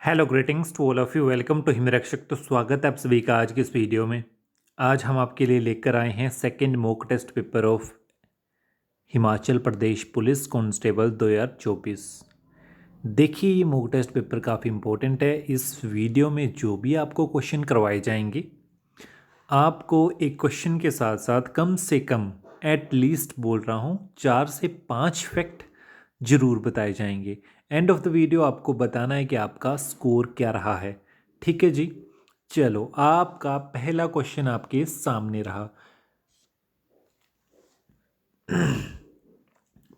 Hello greetings to all of you. Welcome to Himrakshak. तो स्वागत है आप सभी का आज की इस वीडियो में। आज हम आपके लिए लेकर आए हैं second mock test paper of Himachal Pradesh police constable 2024। देखिए, ये मॉक टेस्ट पेपर काफ़ी इम्पोर्टेंट है। इस वीडियो में जो भी आपको क्वेश्चन करवाए जाएंगे, आपको एक क्वेश्चन के साथ साथ कम से कम एट लीस्ट बोल रहा हूँ 4 से 5 फैक्ट जरूर बताए जाएंगे। एंड ऑफ द वीडियो आपको बताना है कि आपका स्कोर क्या रहा है। ठीक है जी। चलो, आपका पहला क्वेश्चन आपके सामने रहा।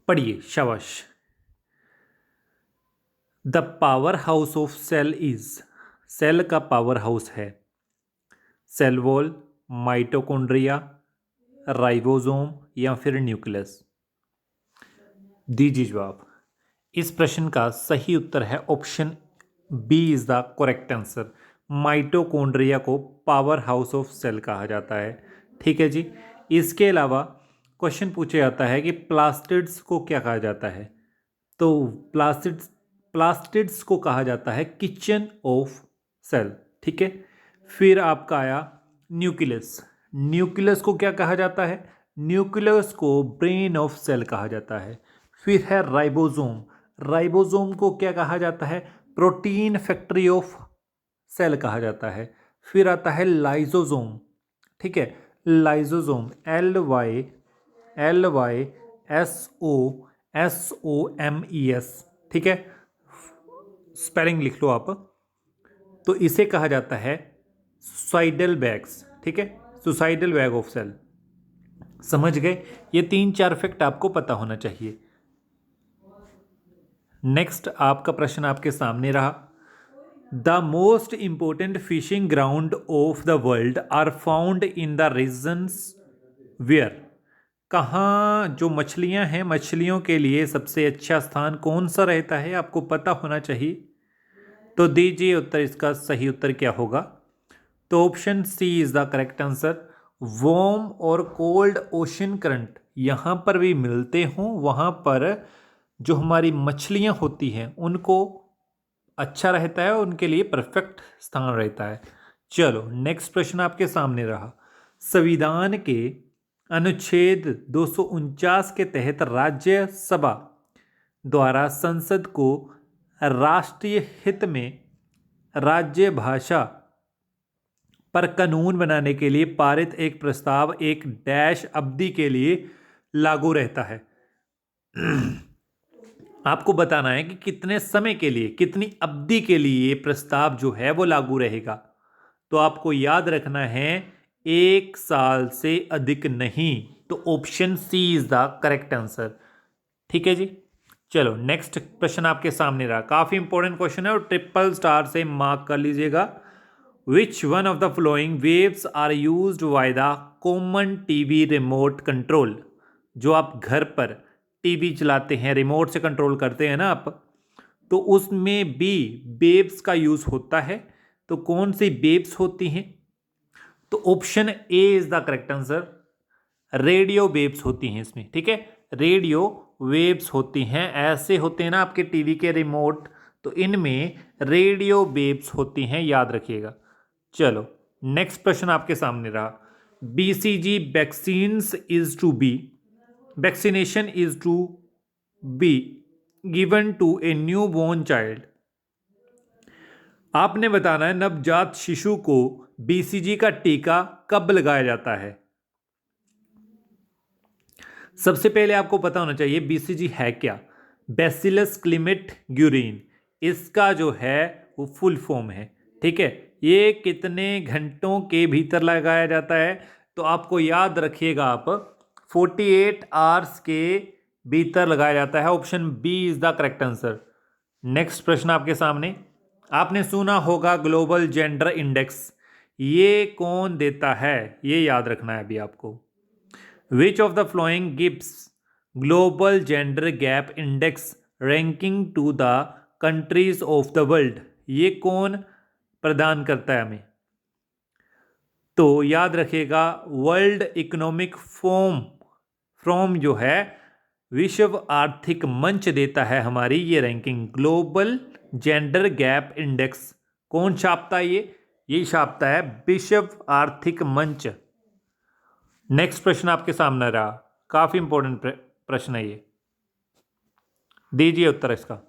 पढ़िए, शाबाश। The power house of cell is. Cell का पावर हाउस है सेल वॉल, माइटोकॉन्ड्रिया, राइबोसोम या फिर न्यूक्लियस। दीजिए जवाब। इस प्रश्न का सही उत्तर है option B is the correct answer. Mitochondria को पावर हाउस ऑफ सेल कहा जाता है। ठीक है जी। इसके अलावा क्वेश्चन पूछा जाता है कि प्लास्टिड्स को क्या कहा जाता है। तो प्लास्टिड्स को कहा जाता है किचन ऑफ सेल। ठीक है। फिर आपका आया न्यूक्लियस। न्यूक्लियस को क्या कहा जाता है? न्यूक्लियस को ब्रेन ऑफ सेल कहा जाता है। फिर है राइबोसोम। राइबोसोम को क्या कहा जाता है? प्रोटीन फैक्ट्री ऑफ सेल कहा जाता है। फिर आता है लाइसोसोम। ठीक है। Lysosome LYSOSOMES। ठीक है। स्पेलिंग लिख लो आप। तो इसे कहा जाता है सुसाइडल बैग्स। ठीक है। Suicidal bag of cell. समझ गए? ये 3-4 फैक्ट आपको पता होना चाहिए। नेक्स्ट आपका प्रश्न आपके सामने रहा। The most important fishing ground of the world are found in the regions where. कहाँ जो मछलियाँ हैं, मछलियों के लिए सबसे अच्छा स्थान कौन सा रहता है, आपको पता होना चाहिए। तो दीजिए उत्तर। इसका सही उत्तर क्या होगा? तो option C is the correct answer. Warm और कोल्ड ओशन करंट यहाँ पर भी मिलते हों, वहाँ पर जो हमारी मछलियाँ होती हैं उनको अच्छा रहता है, उनके लिए परफेक्ट स्थान रहता है। चलो, नेक्स्ट प्रश्न आपके सामने रहा। संविधान के अनुच्छेद 249 के तहत राज्यसभा द्वारा संसद को राष्ट्रीय हित में राज्य भाषा पर कानून बनाने के लिए पारित एक प्रस्ताव एक डैश अवधि के लिए लागू रहता है। आपको बताना है कि कितने समय के लिए, कितनी अवधि के लिए ये प्रस्ताव जो है वो लागू रहेगा। तो आपको याद रखना है 1 साल से अधिक नहीं। तो option C is the correct answer. ठीक है जी। चलो, नेक्स्ट प्रश्न आपके सामने रहा। काफी इंपॉर्टेंट क्वेश्चन है और ट्रिपल स्टार से मार्क कर लीजिएगा। Which one of the following waves are used by the common TV remote control. जो आप घर पर टीवी चलाते हैं, रिमोट से कंट्रोल करते हैं ना आप, तो उसमें भी वेव्स का यूज होता है। तो कौन सी वेव्स होती हैं? तो option A is the correct answer. Radio waves होती हैं इसमें। ठीक है। रेडियो वेव्स होती हैं। ऐसे होते हैं ना आपके टीवी के रिमोट, तो इनमें रेडियो वेव्स होती हैं, याद रखिएगा। चलो, नेक्स्ट प्रश्न आपके सामने रहा। BCG vaccination is to be given to a new born child. आपने बताना है नवजात शिशु को BCG का टीका कब लगाया जाता है। सबसे पहले आपको पता होना चाहिए BCG है क्या। बैसिलस क्लिमिट ग्यूरिन, इसका जो है वो फुल फॉर्म है। ठीक है। ये कितने घंटों के भीतर लगाया जाता है? तो आपको याद रखिएगा आप, 48 आवर्स के भीतर लगाया जाता है। Option B is the correct answer. Next प्रश्न आपके सामने। आपने सुना होगा ग्लोबल जेंडर इंडेक्स, ये कौन देता है? ये याद रखना है अभी आपको। Which of the following gives global gender gap index ranking to the countries of the world? ये कौन प्रदान करता है हमें? तो याद रखिएगा, वर्ल्ड इकोनॉमिक फोरम जो है, विश्व आर्थिक मंच देता है हमारी ये ranking, global gender gap index कौन छापता है? ये छापता है विश्व आर्थिक मंच। नेक्स्ट प्रश्न आपके सामने रहा, काफी इंपॉर्टेंट प्रश्न है ये, दीजिए उत्तर इसका।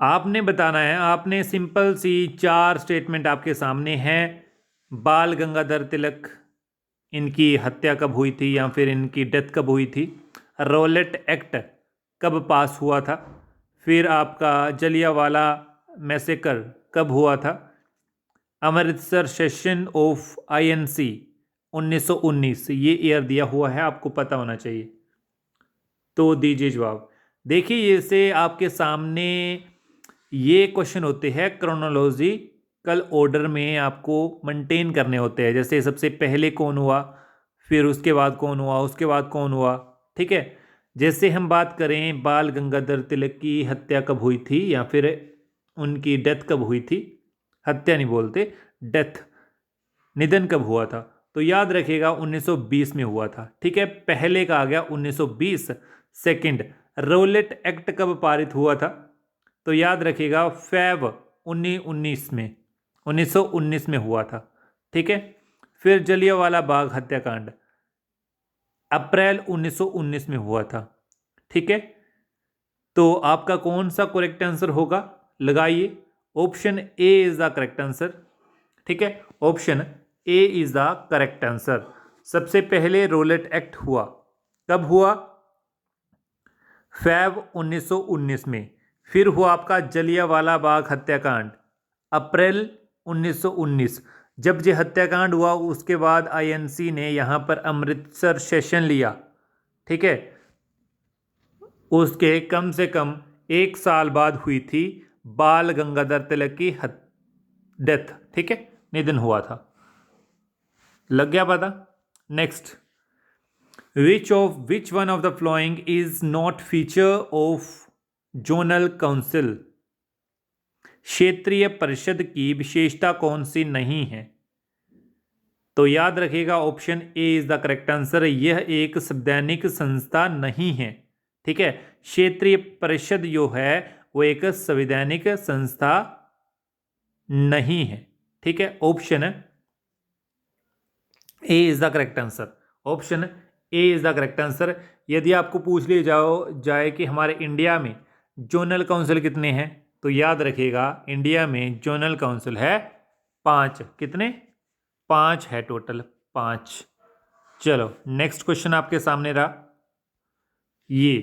आपने बताना है, आपने सिंपल सी 4 स्टेटमेंट आपके सामने हैं। बाल गंगाधर तिलक, इनकी हत्या कब हुई थी या फिर इनकी डेथ कब हुई थी? रॉलेट एक्ट कब पास हुआ था? फिर आपका जलियांवाला मैसेकर कब हुआ था? अमृतसर सेशन ऑफ आईएनसी 1919, ये ईयर दिया हुआ है, आपको पता होना चाहिए। तो दीजिए जवाब। देखिए, ये से आपके सामने ये क्वेश्चन होते हैं क्रोनोलॉजिकल ऑर्डर में, आपको मेंटेन करने होते हैं। जैसे सबसे पहले कौन हुआ, फिर उसके बाद कौन हुआ, उसके बाद कौन हुआ, ठीक है। जैसे हम बात करें बाल गंगाधर तिलक की हत्या कब हुई थी या फिर उनकी डेथ कब हुई थी, हत्या नहीं बोलते, डेथ, निधन कब हुआ था, तो याद रखिएगा 1920 में हुआ था, ठीक है। पहले का आ गया 1920। सेकंड, रोलेट एक्ट कब पारित हुआ था, तो याद रखिएगा फेब 1919 में, 1919 में हुआ था, ठीक है। फिर जलियांवाला बाग हत्याकांड अप्रैल 1919 में हुआ था, ठीक है। तो आपका कौन सा करेक्ट आंसर होगा, लगाइए। Option A is the correct answer, ठीक है। Option A is the correct answer. सबसे पहले रोलेट एक्ट हुआ, कब हुआ? फेब 1919 में। फिर हुआ आपका जलियांवाला बाग हत्याकांड अप्रैल 1919। जब ये हत्याकांड हुआ उसके बाद आईएनसी ने यहाँ पर अमृतसर सेशन लिया, ठीक है। उसके कम से कम 1 साल बाद हुई थी बाल गंगाधर तिलक की डेथ, ठीक है, निधन हुआ था। लग गया पता? Next, which one of the following is not feature of zonal council? क्षेत्रीय परिषद की विशेषता कौन सी नहीं है? तो याद रखिएगा option A is the correct answer. यह एक संवैधानिक संस्था नहीं है, ठीक है। क्षेत्रीय परिषद जो है वो एक संवैधानिक संस्था नहीं है, ठीक है। Option A is the correct answer. Option A is the correct answer. यदि आपको पूछ लिया जाए कि हमारे इंडिया में जोनल काउंसिल कितने हैं, तो याद रखिएगा इंडिया में जोनल काउंसिल है 5। कितने? 5 है टोटल, 5। चलो नेक्स्ट क्वेश्चन आपके सामने रहा, ये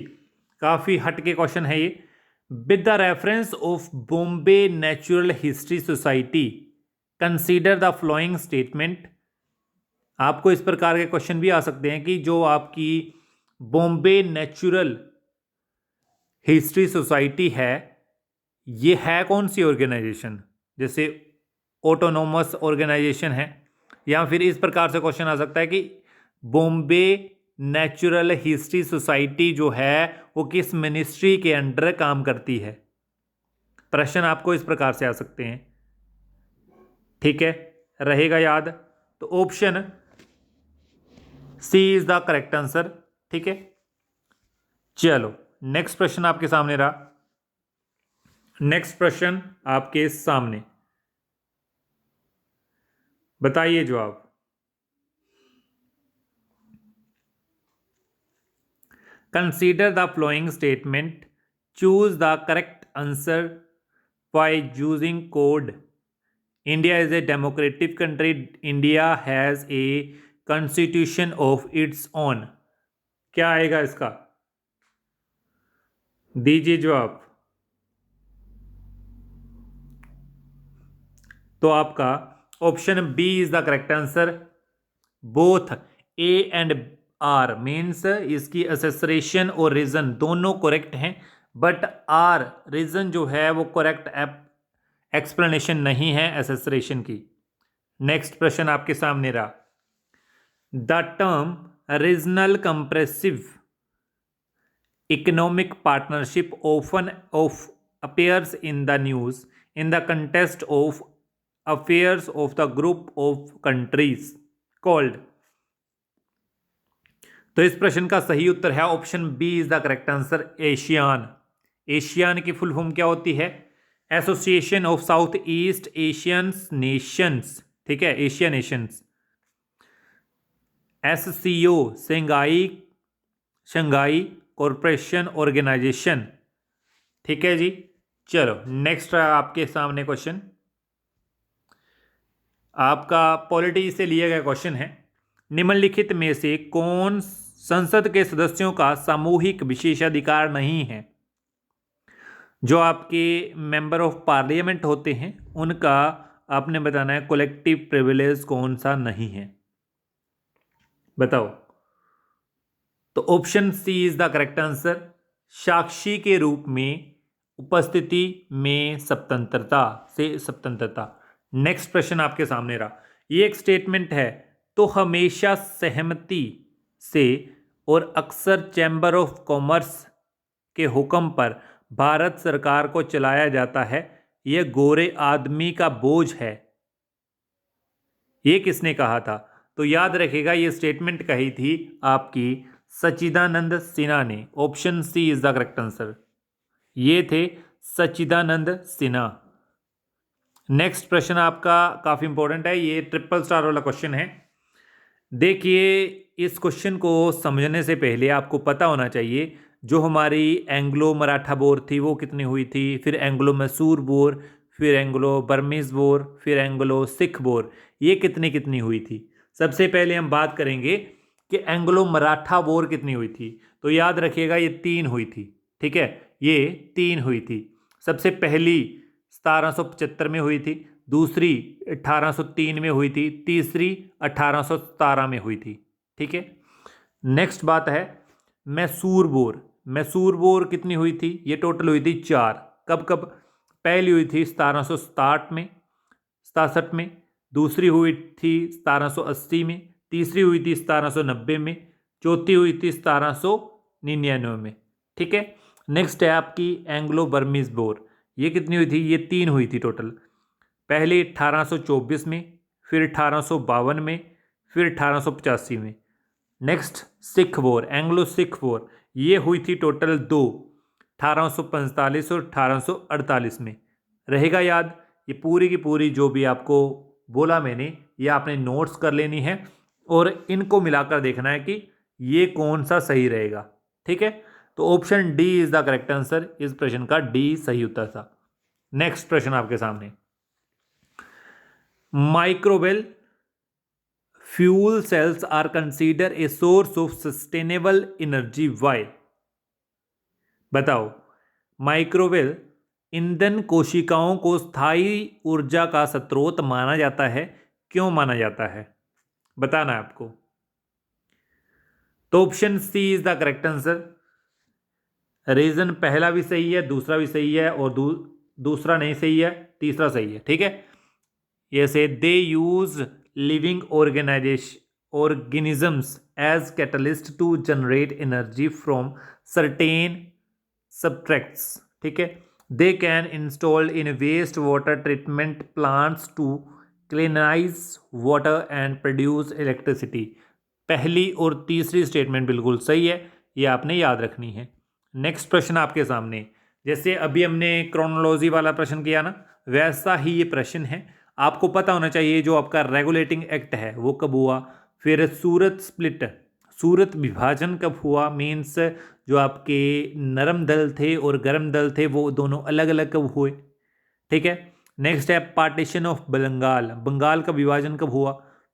काफी हटके क्वेश्चन है ये। With the reference of Bombay natural history society consider the following statement. आपको इस प्रकार के क्वेश्चन भी आ सकते हैं कि जो आपकी बॉम्बे नेचुरल हिस्ट्री सोसाइटी है, ये है कौन सी ऑर्गेनाइजेशन? जैसे ऑटोनोमस ऑर्गेनाइजेशन है, या फिर इस प्रकार से क्वेश्चन आ सकता है कि बॉम्बे नेचुरल हिस्ट्री सोसाइटी जो है वो किस मिनिस्ट्री के अंडर काम करती है। प्रश्न आपको इस प्रकार से आ सकते हैं, ठीक है, रहेगा याद। तो option C is the correct answer, ठीक है। चलो नेक्स्ट प्रश्न आपके सामने रहा, नेक्स्ट प्रश्न आपके सामने, बताइए जवाब। Consider the following statement, choose the correct answer by using code. India is a democratic country, India has a constitution of its own. क्या आएगा इसका, दीजिए जवाब। तो आपका option B is the correct answer. Both A and R means इसकी assertion और reason दोनों करेक्ट हैं, बट आर रीजन जो है वो करेक्ट एक्सप्लेनेशन नहीं है असेसरेशन की। नेक्स्ट प्रश्न आपके सामने रहा, the term regional compressive economic partnership often appears in the news in the context of affairs of the group of countries called। तो इस प्रश्न का सही उत्तर है option B is the correct answer, ASEAN. ASEAN की फुल फॉर्म क्या होती है? Association of South East Asian nations, ठीक है, Asia nations. SCO Shanghai Shanghai corporation organisation, ठीक है जी। चलो नेक्स्ट आपके सामने क्वेश्चन, आपका पॉलिटी से लिया गया क्वेश्चन है। निम्नलिखित में से कौन संसद के सदस्यों का सामूहिक विशेषाधिकार नहीं है? जो आपके मेंबर ऑफ पार्लियामेंट होते हैं उनका आपने बताना है कलेक्टिव प्रिविलेज कौन सा नहीं है, बताओ। तो option C is the correct answer, साक्षी के रूप में उपस्थिति में स्वतंत्रता से स्वतंत्रता। नेक्स्ट प्रश्न आपके सामने रहा, ये एक स्टेटमेंट है, तो हमेशा सहमति से और अक्सर चैम्बर ऑफ कॉमर्स के हुक्म पर भारत सरकार को चलाया जाता है, यह गोरे आदमी का बोझ है। ये किसने कहा था? तो याद रखिएगा ये स्टेटमेंट कही थी आपकी सच्चिदानंद सिन्हा ने। Option C is the correct answer, ये थे सच्चिदानंद सिन्हा। नेक्स्ट प्रश्न आपका काफी इंपॉर्टेंट है, ये ट्रिपल स्टार वाला क्वेश्चन है। देखिए इस क्वेश्चन को समझने से पहले आपको पता होना चाहिए जो हमारी एंग्लो मराठा वॉर थी वो कितनी हुई थी, फिर एंग्लो मैसूर वॉर, फिर एंग्लो बर्मीज वॉर, फिर एंग्लो सिख वॉर, ये कितनी कितनी हुई थी। सबसे पहले हम बात करेंगे कि एंग्लो मराठा वॉर कितनी हुई थी। तो याद रखिएगा ये 3 हुई थी, ठीक है, ये 3 हुई थी। सबसे पहली 1775 में हुई थी, दूसरी 1803 में हुई थी, तीसरी 1817 में हुई थी, ठीक है। नेक्स्ट बात है मैसूर वॉर। मैसूर वॉर कितनी हुई थी? ये टोटल हुई थी 4। कब कब? पहली हुई थी 1767 में, 67 में, दूसरी हुई थी 1780 में, तीसरी हुई थी 1790 में, चौथी हुई थी 1799 में, ठीक है। नेक्स्ट है आपकी एंग्लो बर्मीज वॉर, ये कितनी हुई थी? ये 3 हुई थी टोटल। पहले 1824 में, फिर 1852 में, फिर 1885 में। Next Sikh war, Anglo Sikh war, ये हुई थी टोटल 2, 1845 और 1848 में। रहेगा याद? ये पूरी की पूरी जो भी आपको बोला मैंने ये आपने नोट्स कर लेनी है और इनको मिलाकर देखना है कि ये कौन सा सही रहेगा, ठीक है। तो option D is the correct answer, इस प्रश्न का डी सही उत्तर था। नेक्स्ट प्रश्न आपके सामने, microbial fuel cells are consider a source of sustainable energy, why? बताओ। माइक्रोवेल ईंधन कोशिकाओं को स्थायी ऊर्जा का स्रोत माना जाता है, क्यों माना जाता है? बताना है आपको। तो option C is the correct answer. Reason पहला भी सही है, दूसरा भी सही है और दूसरा नहीं सही है, तीसरा सही है, ठीक है। ये से they use living organisms as catalyst to generate energy from certain substrates, ठीक है। They can installed in waste water treatment plants to cleanse water and produce electricity. पहली और तीसरी स्टेटमेंट बिल्कुल सही है, ये आपने याद रखनी है। नेक्स्ट प्रश्न आपके सामने, जैसे अभी हमने क्रोनोलॉजी वाला प्रश्न किया ना, वैसा ही ये प्रश्न है। आपको पता होना चाहिए जो आपका रेगुलेटिंग एक्ट है वो कब हुआ, फिर सूरत स्प्लिट, सूरत विभाजन कब हुआ, मीन्स जो आपके नरम दल थे और गर्म दल थे वो दोनों अलग अलग कब हुए, ठीक है। नेक्स्ट है पार्टीशन ऑफ बंगाल, बंगाल का विभाजन कब हुआ,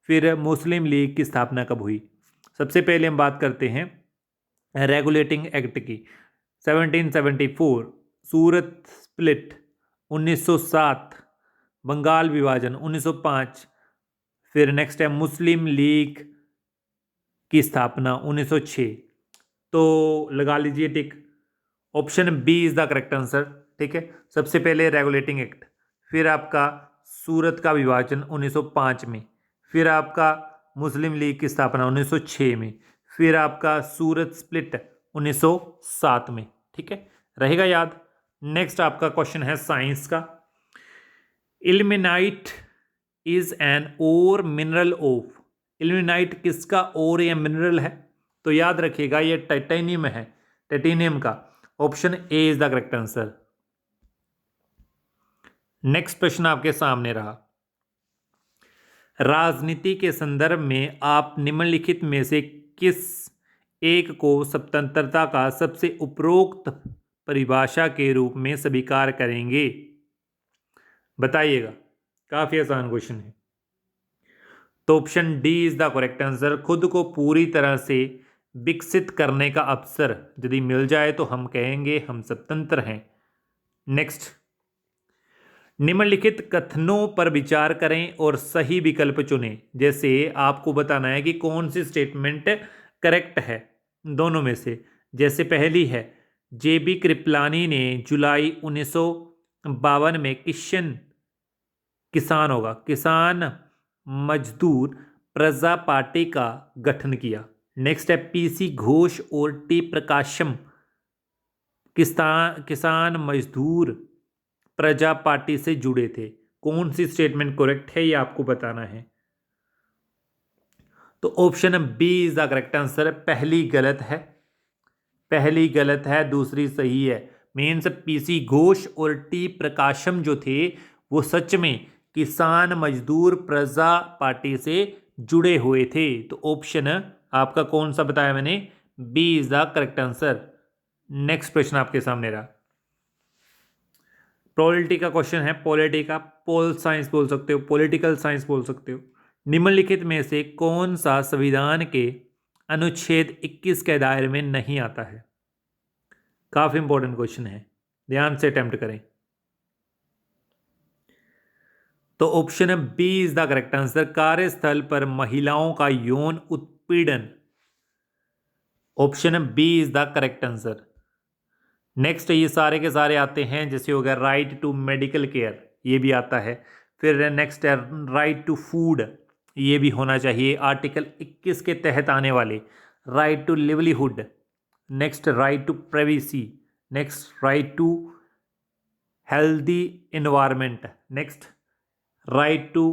फिर मुस्लिम लीग की स्थापना कब हुई। सबसे पहले हम बात करते हैं रेगुलेटिंग एक्ट की। 1774, सूरत स्प्लिट 1907, बंगाल विभाजन 1905, फिर नेक्स्ट है मुस्लिम लीग की स्थापना 1906। तो लगा लीजिए tick, option B is the correct answer, ठीक है। सबसे पहले रेगुलेटिंग एक्ट, फिर आपका सूरत का विभाजन 1905 में, फिर आपका मुस्लिम लीग की स्थापना 1906 में, फिर आपका सूरत स्प्लिट 1907 में, ठीक है, रहेगा याद। नेक्स्ट आपका क्वेश्चन है साइंस का। Ilmenite is an ore mineral of, ilmenite किसका ओर या मिनरल है? तो याद रखिएगा ये टाइटेनियम है, टाइटेनियम का। Option A is the correct answer. Next प्रश्न आपके सामने रहा, राजनीति के संदर्भ में आप निम्नलिखित में से किस एक को स्वतंत्रता का सबसे उपरोक्त परिभाषा के रूप में स्वीकार करेंगे? बताइएगा, काफी आसान क्वेश्चन है। तो option D is the correct answer. खुद को पूरी तरह से विकसित करने का अवसर यदि मिल जाए तो हम कहेंगे हम स्वतंत्र हैं। नेक्स्ट, निम्नलिखित कथनों पर विचार करें और सही विकल्प चुनें। जैसे आपको बताना है कि कौन सी स्टेटमेंट करेक्ट है दोनों में से। जैसे पहली है, जेबी कृपलानी ने जुलाई 1952 में किसान मजदूर प्रजा पार्टी का गठन किया। नेक्स्ट है, पीसी घोष और टी प्रकाशम किसान मजदूर प्रजा पार्टी से जुड़े थे। कौन सी स्टेटमेंट करेक्ट है ये आपको बताना है। तो option B is the correct answer. पहली गलत है, दूसरी सही है। मीन्स पीसी घोष और टी प्रकाशम जो थे वो सच में किसान मजदूर प्रजा पार्टी से जुड़े हुए थे। तो ऑप्शन आपका कौन सा बताया मैंने, B is the correct answer. Next प्रश्न आपके सामने रहा, पॉलिटी का क्वेश्चन है। पॉलिटी का पोल साइंस बोल सकते हो, पॉलिटिकल साइंस बोल सकते हो। निम्नलिखित में से कौन सा संविधान के अनुच्छेद 21 के दायरे में नहीं आता है? काफी इंपॉर्टेंट क्वेश्चन है, ध्यान से अटेम्प्ट करें। तो option B is the correct answer. कार्यस्थल पर महिलाओं का यौन उत्पीड़न। Option B is the correct answer. Next, ये सारे के सारे आते हैं, जैसे हो गया राइट टू मेडिकल केयर, ये भी आता है। फिर नेक्स्ट है राइट टू फूड, ये भी होना चाहिए आर्टिकल 21 के तहत आने वाले। Right to livelihood, next right to privacy, next right to healthy environment, next right to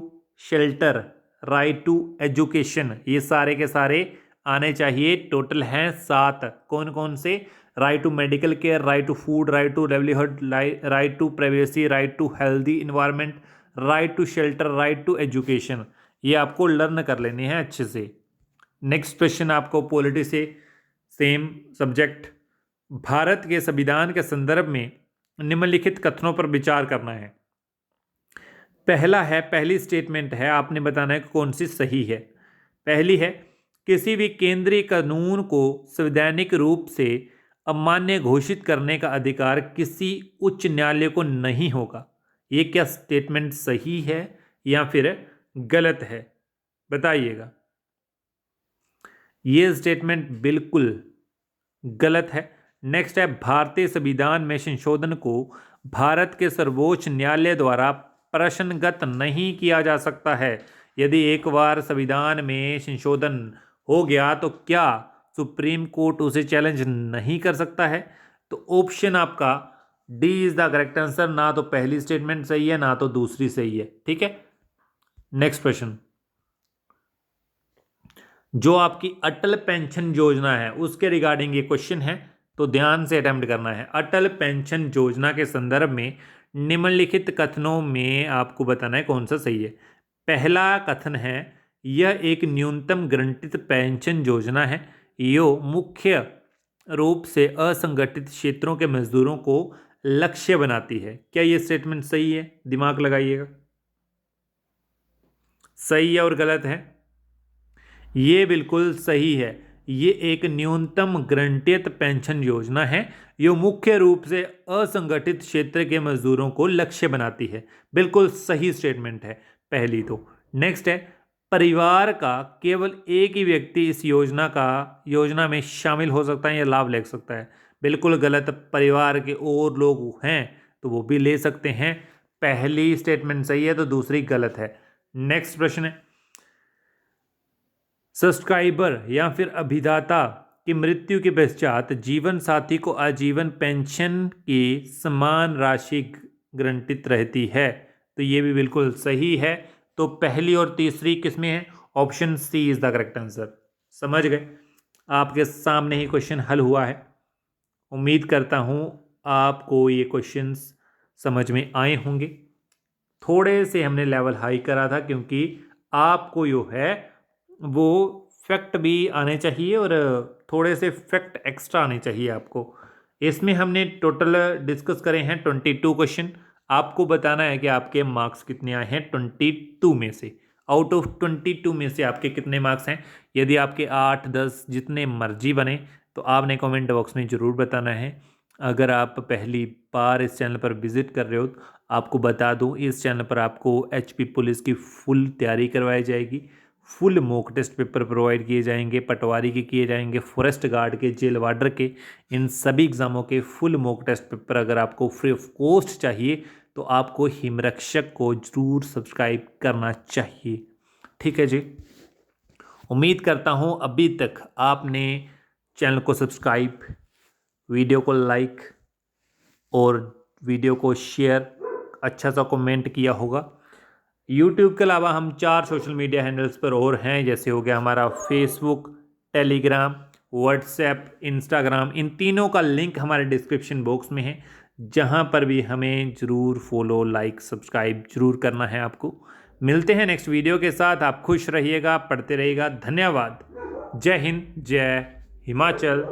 shelter, right to education. ये सारे के सारे आने चाहिए। टोटल हैं 7। कौन कौन से? Right to medical care, right to food, right to livelihood, right to privacy, right to healthy environment, right to shelter, right to education. ये आपको लर्न कर लेने हैं अच्छे से। नेक्स्ट क्वेश्चन आपको पॉलिटी से सेम सब्जेक्ट, भारत के संविधान के संदर्भ में निम्नलिखित कथनों पर विचार करना है। पहली स्टेटमेंट है, आपने बताना है कौन सी सही है। पहली है, किसी भी केंद्रीय कानून को संवैधानिक रूप से अमान्य घोषित करने का अधिकार किसी उच्च न्यायालय को नहीं होगा। ये क्या स्टेटमेंट सही है या फिर गलत है? बताइएगा। ये स्टेटमेंट बिल्कुल गलत है। नेक्स्ट है, भारतीय संविधान में संशोधन को भारत के सर्वोच्च न्यायालय द्वारा प्रश्नगत नहीं किया जा सकता है। यदि एक बार संविधान में संशोधन हो गया तो क्या सुप्रीम कोर्ट उसे चैलेंज नहीं कर सकता है? तो ऑप्शन आपका D is the correct answer. ना तो पहली स्टेटमेंट सही है ना तो दूसरी सही है। ठीक है, नेक्स्ट प्रश्न, जो आपकी अटल पेंशन योजना है उसके रिगार्डिंग ये क्वेश्चन है, तो ध्यान से अटेम्प्ट करना है। अटल पेंशन योजना के संदर्भ में निम्नलिखित कथनों में आपको बताना है कौन सा सही है। पहला कथन है, यह एक न्यूनतम गारंटीड पेंशन योजना है। यो मुख्य रूप से असंगठित क्षेत्रों के मजदूरों को लक्ष्य बनाती है। क्या यह स्टेटमेंट सही है? दिमाग लगाइएगा, सही है और गलत है? ये बिल्कुल सही है। ये एक न्यूनतम गारंटीड पेंशन योजना है। ये मुख्य रूप से असंगठित क्षेत्र के मजदूरों को लक्ष्य बनाती है। बिल्कुल सही स्टेटमेंट है पहली। तो नेक्स्ट है, परिवार का केवल एक ही व्यक्ति इस योजना में शामिल हो सकता है या लाभ ले सकता है। बिल्कुल गलत। परिवार के और लोग हैं तो वो भी ले सकते हैं। पहली स्टेटमेंट सही है तो दूसरी गलत है। नेक्स्ट प्रश्न है, सब्सक्राइबर या फिर अभिदाता की मृत्यु के पश्चात जीवन साथी को आजीवन पेंशन की समान राशि गारंटीड रहती है। तो ये भी बिल्कुल सही है। तो पहली और तीसरी किसमें है? Option C is the correct answer. समझ गए? आपके सामने ही क्वेश्चन हल हुआ है। उम्मीद करता हूँ आपको ये क्वेश्चंस समझ में आए होंगे। थोड़े से हमने लेवल हाई करा था क्योंकि आपको जो है वो फैक्ट भी आने चाहिए और थोड़े से फैक्ट एक्स्ट्रा आने चाहिए आपको। इसमें हमने टोटल डिस्कस करे हैं 22 क्वेश्चन। आपको बताना है कि आपके मार्क्स कितने आए हैं 22 में से। आउट ऑफ 22 में से आपके कितने मार्क्स हैं। यदि आपके 8, 10 जितने मर्जी बने तो आपने कमेंट बॉक्स में ज़रूर बताना है। अगर आप पहली बार इस चैनल पर विज़िट कर रहे हो तो आपको बता दूं, इस चैनल पर आपको एचपी पुलिस की फुल तैयारी करवाई जाएगी। Full mock test paper provide किए जाएंगे, पटवारी के किए जाएंगे, फॉरेस्ट गार्ड के, जेल वार्डर के, इन सभी एग्ज़ामों के फुल मॉक टेस्ट पेपर अगर आपको फ्री ऑफ कॉस्ट चाहिए तो आपको हिमरक्षक को ज़रूर सब्सक्राइब करना चाहिए। ठीक है जी। उम्मीद करता हूँ अभी तक आपने चैनल को सब्सक्राइब, वीडियो को लाइक और वीडियो को शेयर, अच्छा सा कमेंट किया होगा। यूट्यूब के अलावा हम 4 सोशल मीडिया हैंडल्स पर और हैं, जैसे हो गया हमारा फेसबुक, टेलीग्राम, व्हाट्सएप, इंस्टाग्राम। इन तीनों का लिंक हमारे डिस्क्रिप्शन बॉक्स में है, जहां पर भी हमें ज़रूर फॉलो, लाइक, सब्सक्राइब ज़रूर करना है आपको। मिलते हैं नेक्स्ट वीडियो के साथ। आप खुश रहिएगा, पढ़ते रहिएगा। धन्यवाद। जय हिंद, जय हिमाचल।